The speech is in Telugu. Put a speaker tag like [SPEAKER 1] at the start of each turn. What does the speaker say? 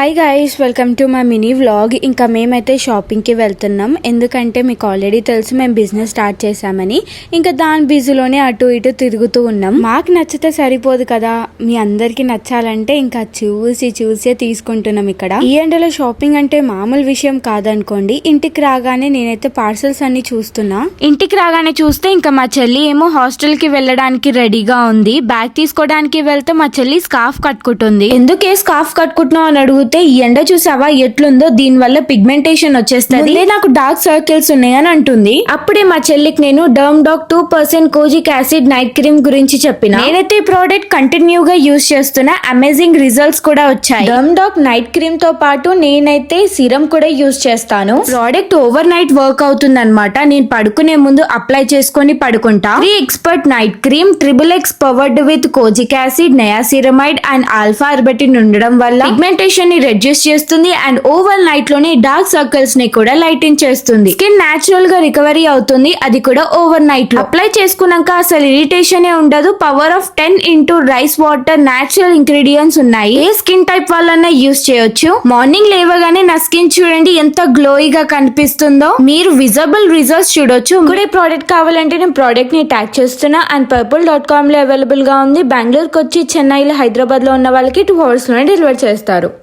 [SPEAKER 1] Hi guys, welcome to my mini vlog. ఇంకా మేమైతే షాపింగ్కి వెళ్తున్నాం. ఎందుకంటే మీకు ఆల్రెడీ తెలుసు మేము బిజినెస్ స్టార్ట్ చేసామని. ఇంకా దాని బిజీలోనే అటు ఇటు తిరుగుతూ ఉన్నాం. మాకు నచ్చితే సరిపోదు కదా, మీ అందరికి నచ్చాలంటే ఇంకా చూసే తీసుకుంటున్నాం. ఇక్కడ ఈ ఎండలో షాపింగ్ అంటే మామూలు విషయం కాదనుకోండి. ఇంటికి రాగానే నేనైతే పార్సల్స్ అన్ని చూస్తున్నా. ఇంటికి రాగానే చూస్తే ఇంకా మా చెల్లి ఏమో హాస్టల్ కి వెళ్ళడానికి రెడీగా ఉంది. బ్యాగ్ తీసుకోవడానికి వెళ్తే మా చెల్లి స్కార్ఫ్ కట్టుకుంటుంది. ఎందుకే స్కార్ఫ్ కట్టుకుంటున్నావు అని అడుగుతే, ఈ ఎండ చూసావా ఎట్లుందో, దీని వల్ల పిగ్మెంటేషన్ వచ్చేస్తుంది, నాకు డార్క్ సర్కిల్స్ ఉన్నాయని అంటుంది. అప్పుడే మా చెల్లికి నేను డర్మ్డాక్ 2% కోజిక్ యాసిడ్ నైట్ క్రీమ్ గురించి చెప్పిన. నేనైతే ఈ ప్రోడక్ట్ కంటిన్యూగా యూజ్ చేస్తున్నా. అమేజింగ్ రిజల్ట్స్ కూడా వచ్చాయి. డర్మ్డాక్ నైట్ క్రీమ్ తో పాటు నేనైతే సిరం కూడా యూజ్ చేస్తాను. ప్రోడక్ట్ ఓవర్ నైట్ వర్క్ అవుతుంది అనమాట. నేను పడుకునే ముందు అప్లై చేసుకొని పడుకుంటా. 3 expert night cream XXX powered with kojic acid, niacinamide and alpha arbutin ఉండడం వల్ల పిగ్మెంటేషన్ ని రెడ్యూస్ చేస్తుంది అండ్ ఓవర్ నైట్ లోనే డార్క్ సర్కిల్స్ ని కూడా లైటింగ్ చేస్తుంది. స్కిన్ నేచురల్ గా రికవరీ అవుతుంది, అది కూడా ఓవర్ నైట్ లో. అప్లై చేసుకున్నాక అసలు ఇరిటేషన్ ఉండదు. Power of 10 into rice water natural ingredients ఉన్నాయి. ఏ స్కిన్ టైప్ వాళ్ళన్నా యూజ్ చేయొచ్చు. మార్నింగ్ లేవగానే నా స్కిన్ చూడండి ఎంత గ్లోయిగా కనిపిస్తుందో. మీరు విజిబుల్ రిజల్ట్స్ చూడొచ్చు. కూడా ప్రోడక్ట్ కావాలంటే నేను ప్రోడక్ట్ ని ట్యాగ్ చేస్తున్నా అండ్ purple.com లో అవైలబుల్ గా ఉంది. బెంగళూరుకి వచ్చి చెన్నైలో, హైదరాబాద్ లో ఉన్న వాళ్ళకి 2 hours లోనే డెలివర్ చేస్తారు.